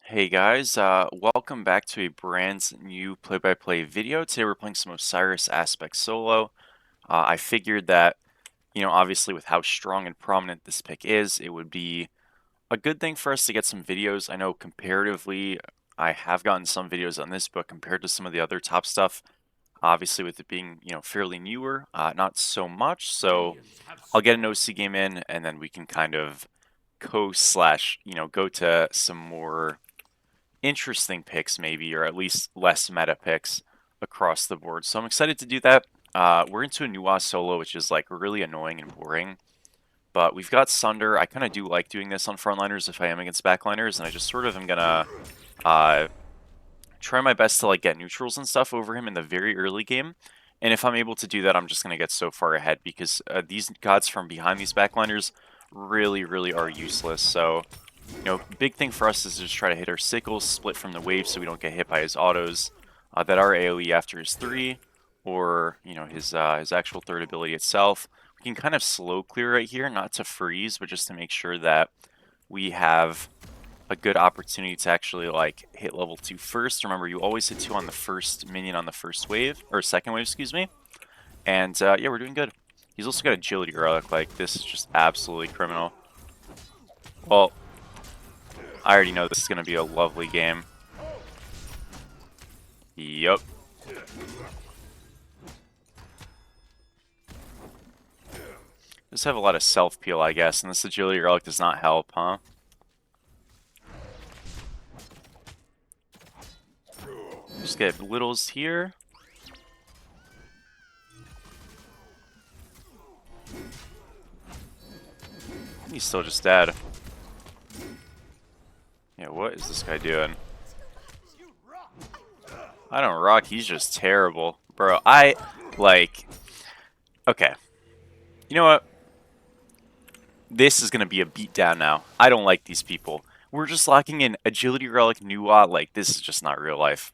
Hey guys, welcome back to a brand new play-by-play video. Today we're playing some Osiris Aspect solo. I figured that, obviously with how strong and prominent this pick is, it would be a good thing for us to get some videos. I know comparatively, I have gotten some videos on this book compared to some of the other top stuff. Obviously with it being, fairly newer, not so much. So I'll get an OC game in and then we can kind of go to some more interesting picks maybe, or at least less meta picks across the board. So I'm excited to do that. We're into a Nuwa solo, which is like really annoying and boring. But we've got Sunder. I kind of do like doing this on frontliners if I am against backliners, and I just sort of am gonna uh, try my best to like get neutrals and stuff over him in the very early game. And if I'm able to do that, I'm just gonna get so far ahead because these gods from behind these backliners really are useless. So big thing for us is to just try to hit our sickles, split from the wave so we don't get hit by his autos that are AoE after his 3, or, his actual third ability itself. We can kind of slow clear right here, not to freeze, but just to make sure that we have a good opportunity to actually, like, hit level 2 first. Remember, you always hit 2 on the first minion on the first wave, or second wave, excuse me. And, yeah, we're doing good. He's also got agility relic, like, this is just absolutely criminal. Well, I already know this is going to be a lovely game. Yup. Just have a lot of self-peel, I guess, and this agility relic does not help, huh? Just get littles here. He's still just dead. Yeah, what is this guy doing? I don't rock, he's just terrible. Bro, okay. You know what? This is gonna be a beatdown now. I don't like these people. We're just locking in agility relic Nuwa, like, this is just not real life.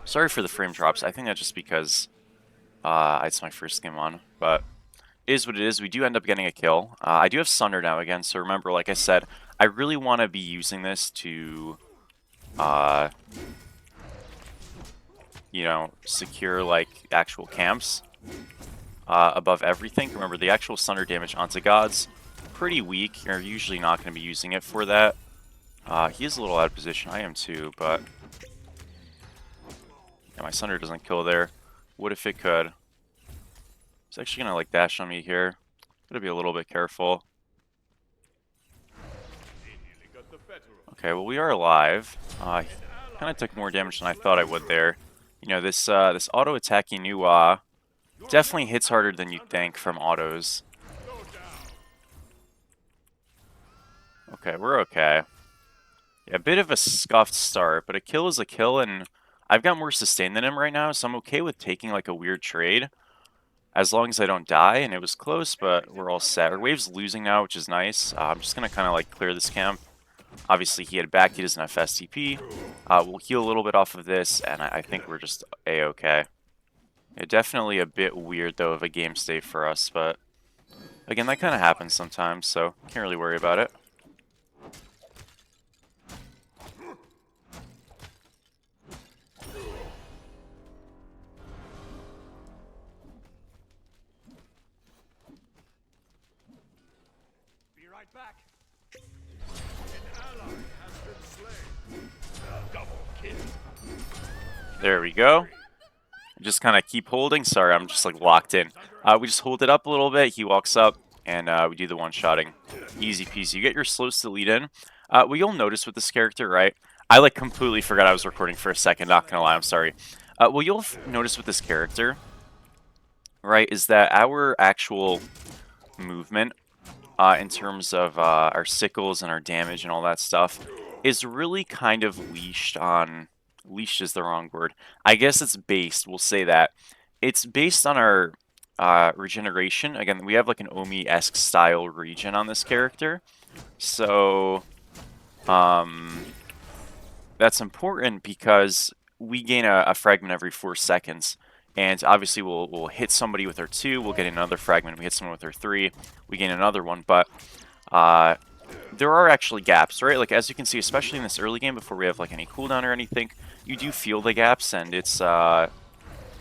Sorry for the frame drops, I think that's just because it's my first game on, but it is what it is. We do end up getting a kill. I do have Sunder now again, so remember, like I said, I really want to be using this to, secure, like, actual camps above everything. Remember, the actual Sunder damage onto gods, pretty weak. You're usually not going to be using it for that. He is a little out of position. I am too, but yeah, my Sunder doesn't kill there. What if it could? He's actually going to, like, dash on me here. Gotta be a little bit careful. Okay, well, we are alive. Kind of took more damage than I thought I would there. This auto-attacking Nuwa definitely hits harder than you'd think from autos. Okay, we're okay. Yeah, a bit of a scuffed start, but a kill is a kill, and I've got more sustain than him right now, so I'm okay with taking, like, a weird trade. As long as I don't die, and it was close, but we're all set. Our wave's losing now, which is nice. I'm just gonna kind of, like, clear this camp. Obviously, he had back, he doesn't have fast TP. We'll heal a little bit off of this, and I think we're just A-okay. Yeah, definitely a bit weird, though, of a game state for us, but again, that kind of happens sometimes, so can't really worry about it. Be right back. An ally has been slain. Double kill. There we go. Just kind of keep holding. Sorry, I'm just, like, locked in. We just hold it up a little bit. He walks up, and we do the one-shotting. Easy peasy. You get your slows to lead in. What you'll notice with this character, right? I, like, completely forgot I was recording for a second. Not gonna lie, I'm sorry. What you'll notice with this character, right, is that our actual movement, in terms of our sickles and our damage and all that stuff, is really kind of leashed on... Leashed is the wrong word. I guess it's based, we'll say that. It's based on our regeneration. Again, we have like an Omi-esque style regen on this character. So, that's important because we gain a fragment every 4 seconds. And obviously we'll hit somebody with our 2, we'll get another fragment, we hit someone with our 3, we gain another one. But there are actually gaps, right? Like, as you can see, especially in this early game, before we have, like, any cooldown or anything, you do feel the gaps, and it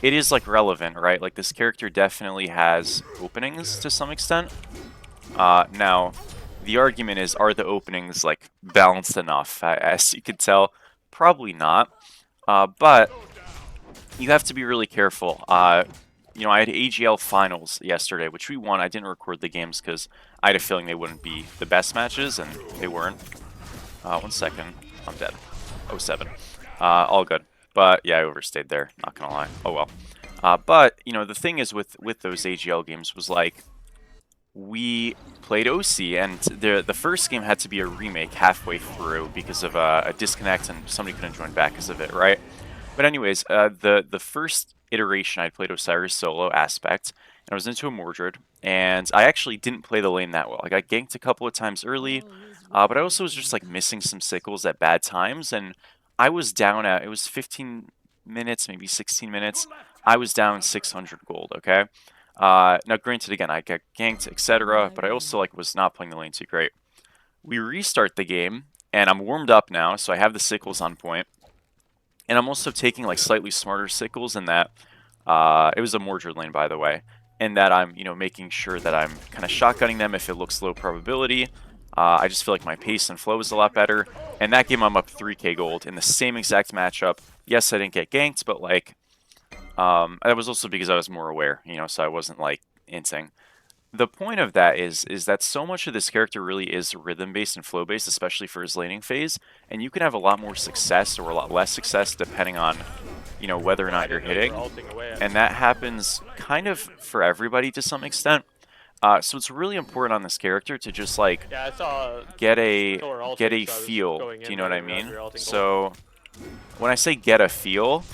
is, like, relevant, right? Like, this character definitely has openings to some extent. Now, the argument is, are the openings, like, balanced enough? As you can tell, probably not. But you have to be really careful. You know, I had AGL finals yesterday, which we won. I didn't record the games because I had a feeling they wouldn't be the best matches, and they weren't. 1 second. I'm dead. Oh 07. All good. But yeah, I overstayed there. Not gonna lie. Oh well. But you know, the thing is with those AGL games was like we played OC, and the first game had to be a remake halfway through because of a disconnect, and somebody couldn't join back because of it, right? But anyways, the first iteration I played Osiris solo aspect, and I was into a Mordred, and I actually didn't play the lane that well. I got ganked a couple of times early, but I also was just like missing some sickles at bad times, and I was down at, it was 15 minutes, maybe 16 minutes. I was down 600 gold, okay? Now granted, again, I got ganked, etc., but I also like was not playing the lane too great. We restart the game, and I'm warmed up now, so I have the sickles on point. And I'm also taking like slightly smarter sickles in that it was a Mordred lane, by the way, in that I'm, you know, making sure that I'm kind of shotgunning them if it looks low probability. I just feel like my pace and flow is a lot better. And that game I'm up 3k gold in the same exact matchup. Yes, I didn't get ganked, but like that was also because I was more aware, you know, so I wasn't like inting. The point of that is that so much of this character really is rhythm-based and flow-based, especially for his laning phase, and you can have a lot more success or a lot less success depending on, you know, whether or not you're hitting, and that happens kind of for everybody to some extent. So it's really important on this character to just like Yeah, I saw get a ulting, so I was feel. going Do in you know what I there, mean? you're ulting So when I say get a feel,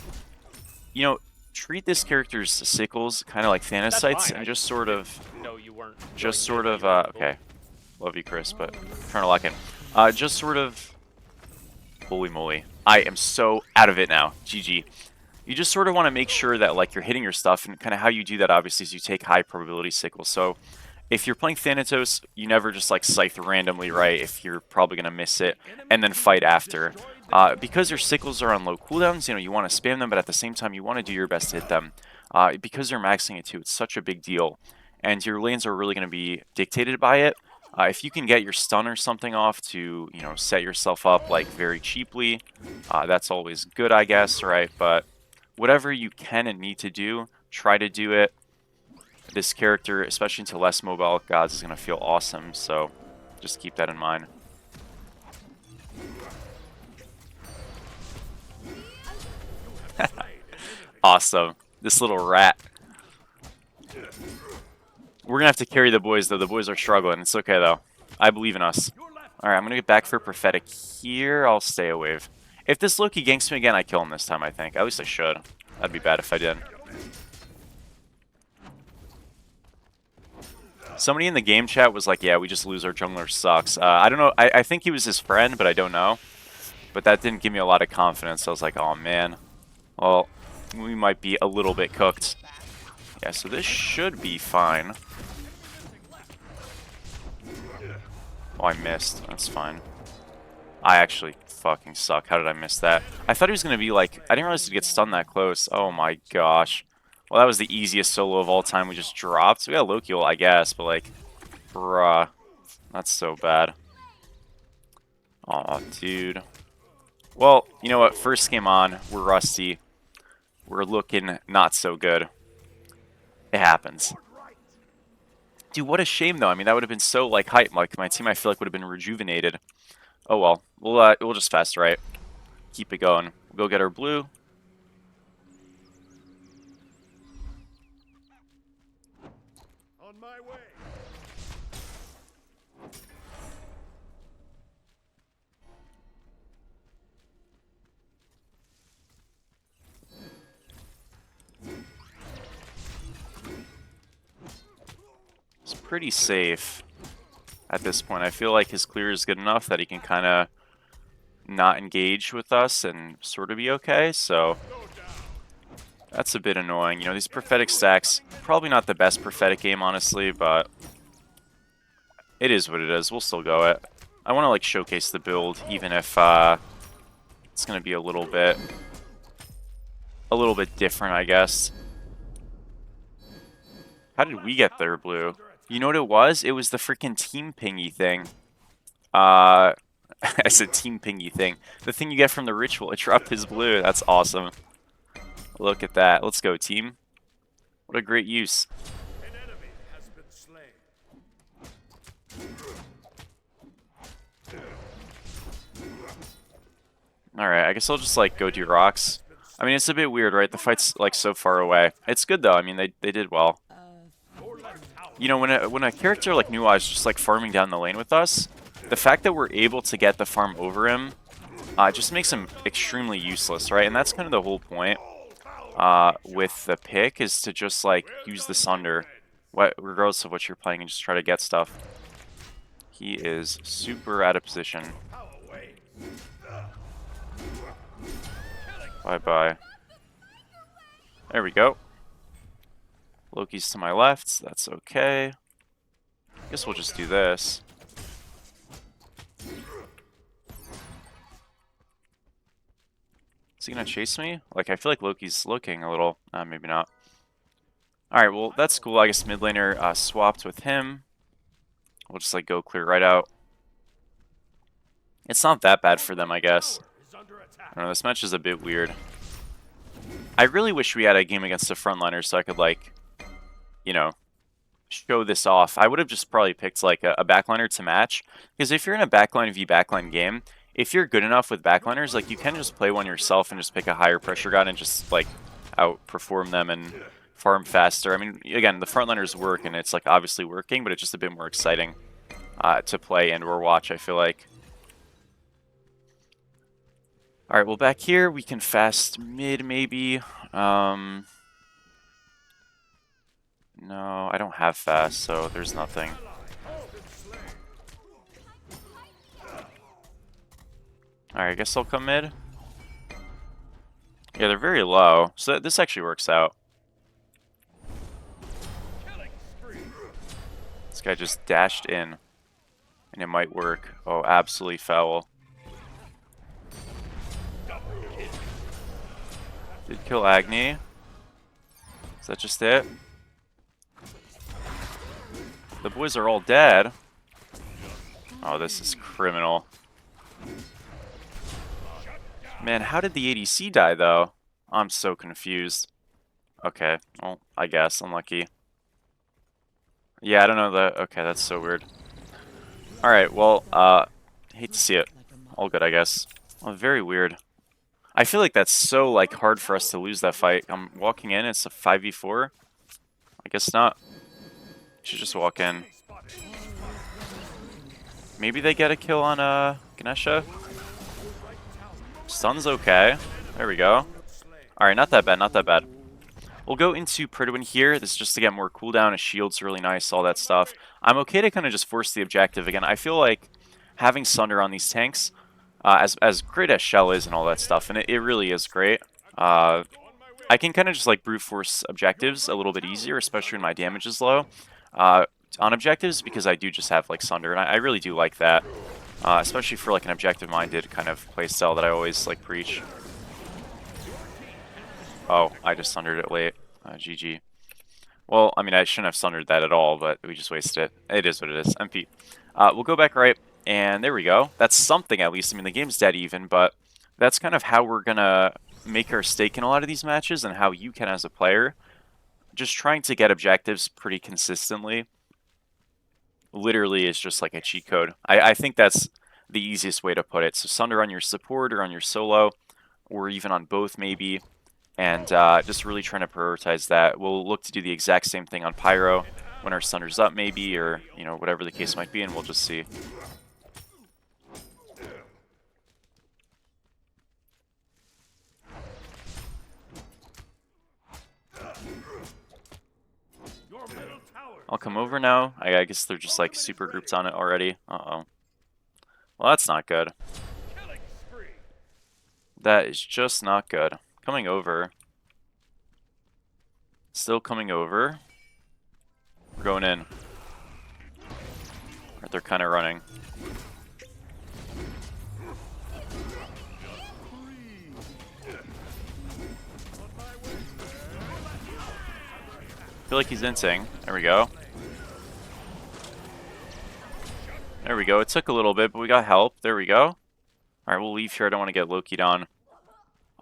you know, treat this character's sickles kind of like Thanasites and just sort of No, you weren't. okay, love you, Chris, but trying to lock in. Just sort of, holy moly, I am so out of it now. GG. You just sort of want to make sure that like you're hitting your stuff, and kind of how you do that obviously is you take high probability sickles. So if you're playing Thanatos, you never just like scythe randomly, right? If you're probably gonna miss it and then fight after. Because your sickles are on low cooldowns, you know, you want to spam them, but at the same time you want to do your best to hit them. Because you're maxing it too, it's such a big deal. And your lanes are really going to be dictated by it. If you can get your stun or something off to, you know, set yourself up like very cheaply, that's always good, I guess, right? But whatever you can and need to do, try to do it. This character, especially into less mobile gods, is going to feel awesome, so just keep that in mind. Awesome. This little rat. We're going to have to carry the boys, though. The boys are struggling. It's okay, though. I believe in us. Alright, I'm going to get back for Prophetic here. I'll stay a wave. If this Loki ganks me again, I kill him this time, I think. At least I should. That'd be bad if I did. Somebody in the game chat was like, yeah, we just lose, our jungler sucks. I don't know. I think he was his friend, but I don't know. But that didn't give me a lot of confidence. I was like, oh, man. Well, we might be a little bit cooked. Yeah, so this should be fine. Oh, I missed. That's fine. I actually fucking suck. How did I miss that? I thought he was going to be like... I didn't realize he'd get stunned that close. Oh my gosh. Well, that was the easiest solo of all time we just dropped. We got Loki ult, I guess, but like... Bruh. That's so bad. Aw, dude. Well, you know what? First game on. We're rusty. We're looking not so good. It happens. Dude, what a shame, though. I mean, that would have been so, like, hype. Like, my team, I feel like, would have been rejuvenated. Oh, well. We'll just fast right. Keep it going. We'll go get our blue. On my way. It's pretty safe at this point. I feel like his clear is good enough that he can kind of not engage with us and sort of be okay, so that's a bit annoying. You know, these prophetic stacks, probably not the best prophetic game, honestly, but it is what it is. We'll still go it. I want to like showcase the build, even if it's gonna be a little bit different, I guess. How did we get there, blue? You know what it was? It was the freaking team pingy thing. I said team pingy thing. The thing you get from the ritual. It dropped his blue. That's awesome. Look at that. Let's go, team. What a great use. An enemy has been slain. Alright, I guess I'll just like go do rocks. I mean, it's a bit weird, right? The fight's like so far away. It's good though. I mean, they did well. You know, when a character like Nuwa is just like farming down the lane with us, the fact that we're able to get the farm over him just makes him extremely useless, right? And that's kind of the whole point with the pick, is to just like use the Sunder, regardless of what you're playing, and just try to get stuff. He is super out of position. Bye-bye. There we go. Loki's to my left. That's okay. Guess we'll just do this. Is he gonna chase me? Like, I feel like Loki's looking a little. Maybe not. Alright, well, that's cool. I guess mid laner swapped with him. We'll just, like, go clear right out. It's not that bad for them, I guess. I don't know, this match is a bit weird. I really wish we had a game against the frontliners so I could, like, you know, show this off. I would have just probably picked, like, a backliner to match. Because if you're in a backline v backline game, if you're good enough with backliners, like, you can just play one yourself and just pick a higher pressure god and just, like, outperform them and farm faster. I mean, again, the frontliners work, and it's, like, obviously working, but it's just a bit more exciting to play and or watch, I feel like. Alright, well, back here, we can fast mid, maybe. No, I don't have fast, so there's nothing. Alright, I guess I'll come mid. Yeah, they're very low, so this actually works out. This guy just dashed in, and it might work. Oh, absolutely foul. Did kill Agni. Is that just it? The boys are all dead. Oh, this is criminal. Man, how did the ADC die, though? I'm so confused. Okay, well, I guess. Unlucky. Yeah, I don't know the... Okay, that's so weird. Alright, well, hate to see it. All good, I guess. Oh, very weird. I feel like that's so, like, hard for us to lose that fight. I'm walking in, it's a 5v4. I guess not. Should just walk in. Maybe they get a kill on, Ganesha? Stun's okay. There we go. Alright, not that bad, not that bad. We'll go into Pridwin here. This is just to get more cooldown. His shield's really nice, all that stuff. I'm okay to kind of just force the objective. Again, I feel like having Sunder on these tanks, as great as Shell is and all that stuff, and it really is great, I can kind of just like brute force objectives a little bit easier, especially when my damage is low, on objectives, because I do just have like Sunder, and I really do like that, especially for like an objective-minded kind of playstyle that I always like preach. Oh, I just Sundered it late. GG. Well, I mean, I shouldn't have Sundered that at all, but we just wasted it. It is what it is. MP. We'll go back right, and there we go. That's something, at least. I mean, the game's dead even, but that's kind of how we're going to make our stake in a lot of these matches, and how you can as a player. Just trying to get objectives pretty consistently literally is just like a cheat code. I think that's the easiest way to put it. So Sunder on your support or on your solo, or even on both maybe. And just really trying to prioritize that. We'll look to do the exact same thing on Pyro when our Sunder's up maybe, or, you know, whatever the case might be, and we'll just see. I'll come over now. I guess they're just like super grouped on it already. Uh-oh. Well, that's not good. That is just not good. Coming over. Still coming over. We're going in. Or they're kind of running. feel like he's inting. There we go. There we go. It took a little bit, but we got help. There we go. Alright, we'll leave here. I don't want to get Loki'd on.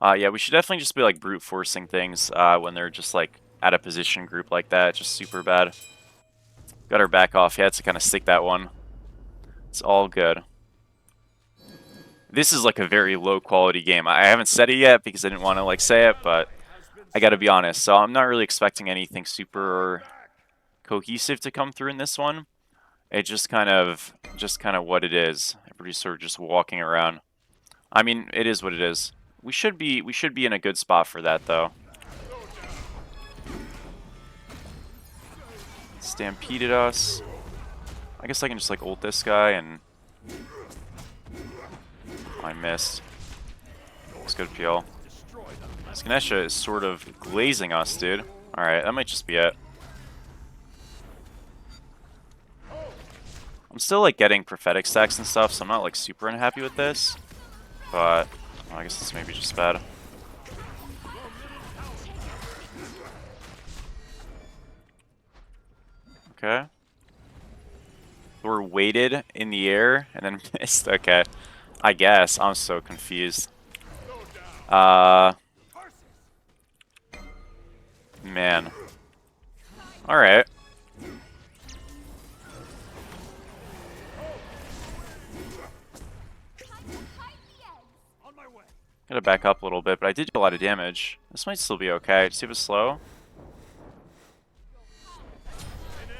Yeah, we should definitely just be like brute forcing things when they're just like at a position group like that. Just super bad. Got our back off. Yeah, to kind of stick that one. It's all good. This is like a very low quality game. I haven't said it yet because I didn't want to like say it, but I gotta be honest. So I'm not really expecting anything super cohesive to come through in this one. It's just kind of what it is. Everybody's sort of just walking around. I mean, it is what it is. We should be in a good spot for that though. Stampeded us. I guess I can just like ult this guy and I missed. It's good peel. This Ganesha is sort of glazing us, dude. Alright, that might just be it. I'm still like getting prophetic stacks and stuff, so I'm not like super unhappy with this. But well, I guess it's maybe just bad. Okay. We're weighted in the air and then missed. Okay. I guess. I'm so confused. Man. Alright. Gotta back up a little bit, but I did do a lot of damage. This might still be okay. Just see if it's slow.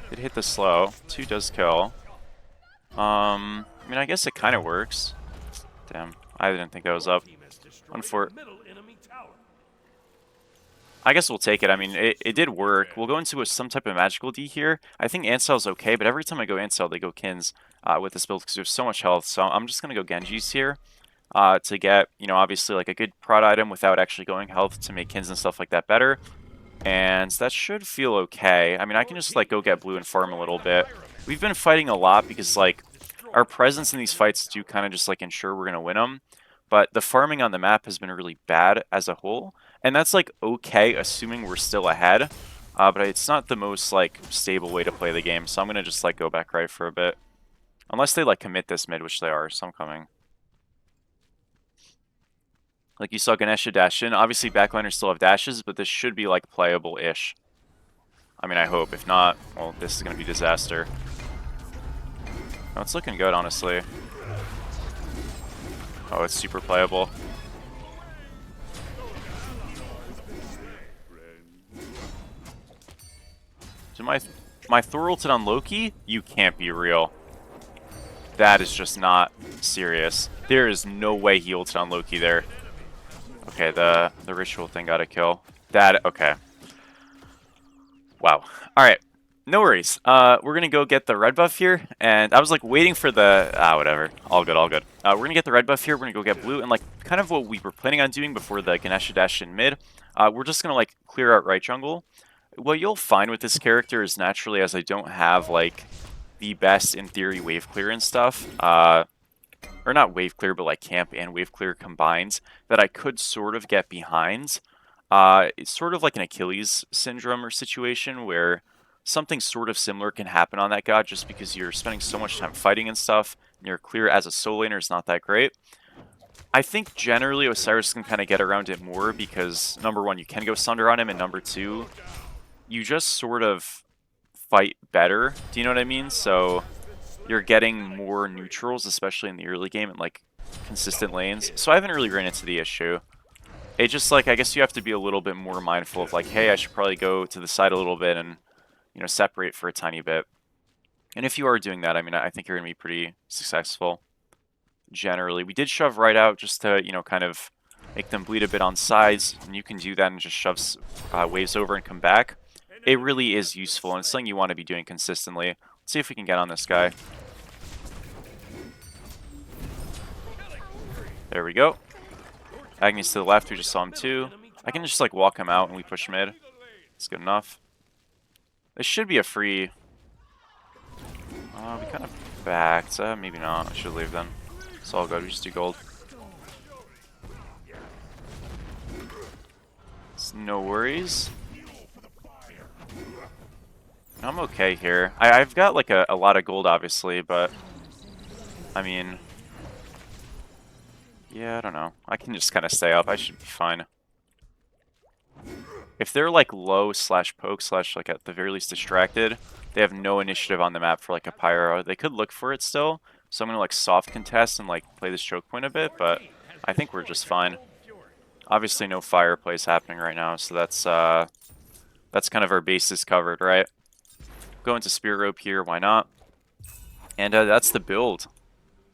Did hit the slow. 2 does kill. I mean, I guess it kind of works. Damn, I didn't think that was up. I guess we'll take it. I mean, it did work. We'll go into some type of magical D here. I think Ancel's okay, but every time I go Ancel, they go Kins with this build because there's so much health. So I'm just going to go Genji's here to get, you know, obviously like a good prod item without actually going health to make Kins and stuff like that better. And that should feel okay. I mean, I can just like go get blue and farm a little bit. We've been fighting a lot because like our presence in these fights do kind of just like ensure we're going to win them. But the farming on the map has been really bad as a whole. And that's like okay, assuming we're still ahead. But it's not the most like stable way to play the game. So I'm going to just like go back right for a bit. Unless they like commit this mid, which they are, so I'm coming. Like you saw Ganesha dash in. Obviously backliners still have dashes, but this should be like playable-ish. I mean, I hope. If not, well, this is going to be disaster. No, it's looking good, honestly. Oh, it's super playable. So my Thor ulted on Loki? You can't be real. That is just not serious. There is no way he ulted on Loki there. Okay, the ritual thing got a kill. Okay. Wow. Alright. No worries. We're gonna go get the red buff here, and I was like waiting for the whatever. All good, all good. We're gonna get the red buff here, we're gonna go get blue, and like kind of what we were planning on doing before the Ganesha dash in mid. We're just gonna like clear out right jungle. What you'll find with this character is naturally as I don't have like the best in theory wave clear and stuff, or not wave clear, but like camp and wave clear combined, that I could sort of get behind. It's sort of like an Achilles syndrome or situation where something sort of similar can happen on that god just because you're spending so much time fighting and stuff, and your clear as a soul laner is not that great. I think generally Osiris can kind of get around it more because, number one, you can go Sunder on him, and number two, you just sort of fight better. Do you know what I mean? So you're getting more neutrals, especially in the early game, and like consistent lanes. So I haven't really ran into the issue. It just like, I guess you have to be a little bit more mindful of like, hey, I should probably go to the side a little bit and, you know, separate for a tiny bit. And if you are doing that, I mean, I think you're going to be pretty successful. Generally, we did shove right out just to, you know, kind of make them bleed a bit on sides, and you can do that and just shove waves over and come back. It really is useful, and it's something you want to be doing consistently. Let's see if we can get on this guy. There we go. Agnes to the left, we just saw him too. I can just like walk him out and we push mid. It's good enough. This should be a free. We kind of backed. Maybe not. I should leave then. It's all good. We just do gold. It's no worries. I'm okay here. I've got like a lot of gold, obviously, but I mean, yeah, I don't know. I can just kind of stay up. I should be fine. If they're like low slash poke slash like at the very least distracted, they have no initiative on the map for like a pyro. They could look for it still, so I'm gonna like soft contest and like play this choke point a bit, but I think we're just fine. Obviously no fire plays happening right now, so that's kind of our bases covered, right? Go into Spirit Rope here, why not? And that's the build.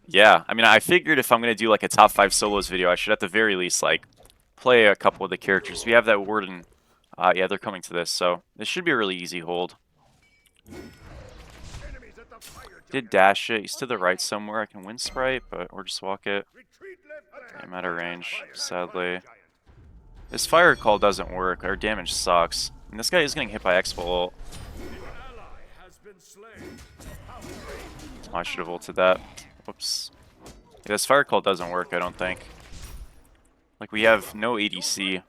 Yeah, I mean, I figured if I'm going to do like a top 5 solos video, I should at the very least like play a couple of the characters. We have that Warden. Yeah, they're coming to this, so this should be a really easy hold. Did dash it. He's to the right somewhere. I can win Sprite, but or just walk it. I'm out of range, sadly. This fire call doesn't work. Our damage sucks. And this guy is getting hit by Expo ult. I should have ulted that. Whoops. Yeah, this fire call doesn't work, I don't think. Like, we have no ADC.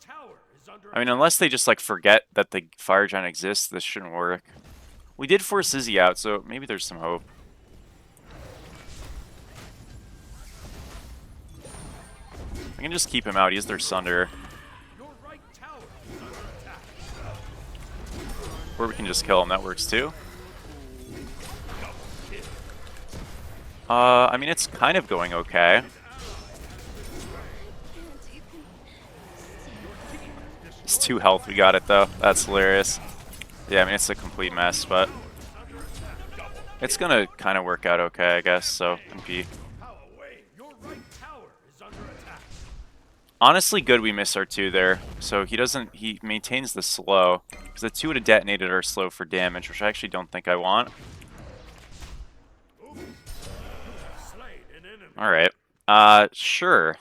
I mean, unless they just, like, forget that the fire giant exists, this shouldn't work. We did force Izzy out, so maybe there's some hope. I can just keep him out. He's their Sunder. Or we can just kill him. That works, too. I mean, it's kind of going okay. It's 2 health. We got it, though. That's hilarious. Yeah, I mean, it's a complete mess, but it's gonna kind of work out okay, I guess, so MP. Honestly, good we miss our 2 there. So he maintains the slow. Because the 2 would have detonated our slow for damage, which I actually don't think I want. Alright. Sure.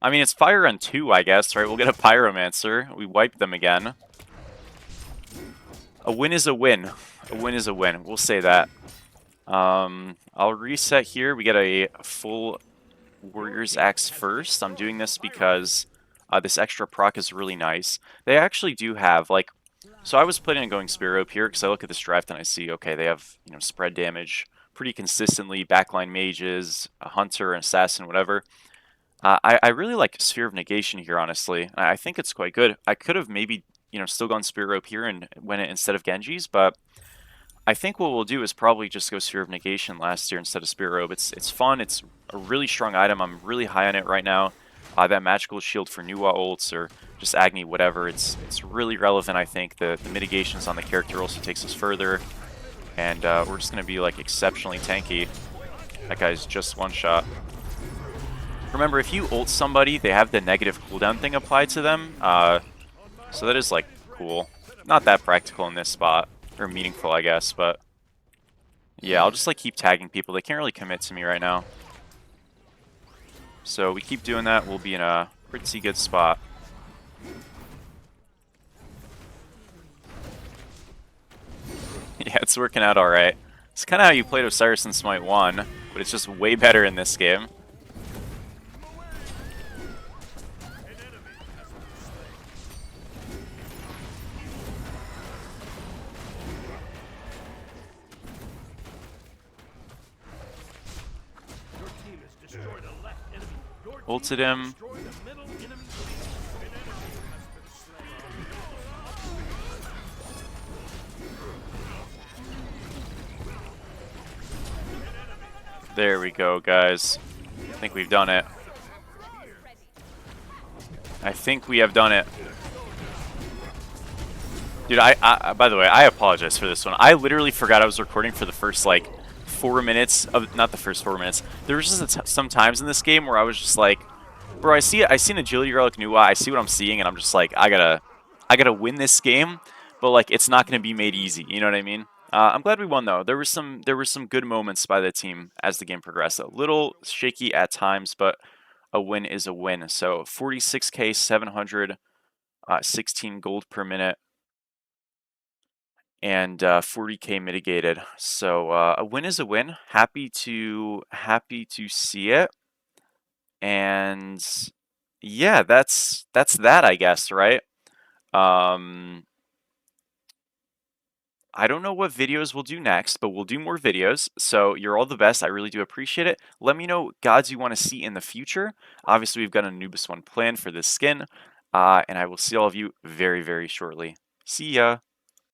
I mean, it's fire on 2, I guess, right? We'll get a Pyromancer. We wipe them again. A win is a win. A win is a win. We'll say that. I'll reset here. We get a full Warrior's Axe first. I'm doing this because this extra proc is really nice. They actually do have, like... So I was planning on going Spirit Rope here because I look at this draft and I see, okay, they have, you know, spread damage pretty consistently, backline mages, a hunter, an assassin, whatever. I really like Sphere of Negation here, honestly. I think it's quite good. I could have maybe, you know, still gone Spirit Rope here and win it instead of Genji's, but I think what we'll do is probably just go Sphere of Negation last year instead of Spirit Rope. It's fun. It's a really strong item. I'm really high on it right now. That magical shield for Nuwa ults or just Agni, whatever. It's really relevant, I think. The mitigations on the character also takes us further. And we're just going to be like exceptionally tanky. That guy's just one shot. Remember, if you ult somebody, they have the negative cooldown thing applied to them. So that is like cool. Not that practical in this spot. Or meaningful, I guess, but... Yeah, I'll just like keep tagging people. They can't really commit to me right now. So we keep doing that, we'll be in a pretty good spot. Yeah, it's working out alright. It's kind of how you played Osiris in Smite 1, but it's just way better in this game. Ulted him. There we go, guys. I think we've done it. I think we have done it. Dude, by the way, I apologize for this one. I literally forgot I was recording for the first, like, 4 minutes of, not the first 4 minutes. There was just some times in this game where I was just like, bro, I see an agility relic Nuwa, I see what I'm seeing, and I'm just like, I gotta win this game, but like, it's not gonna be made easy. You know what I mean? I'm glad we won though. There were some good moments by the team as the game progressed. A little shaky at times, but a win is a win. So 46k 716 gold per minute. And 40k mitigated. So a win is a win. Happy to see it. And yeah, that's that, I guess, right? I don't know what videos we'll do next, but we'll do more videos. So you're all the best. I really do appreciate it. Let me know gods you want to see in the future. Obviously, we've got an Anubis one planned for this skin. And I will see all of you very, very shortly. See ya.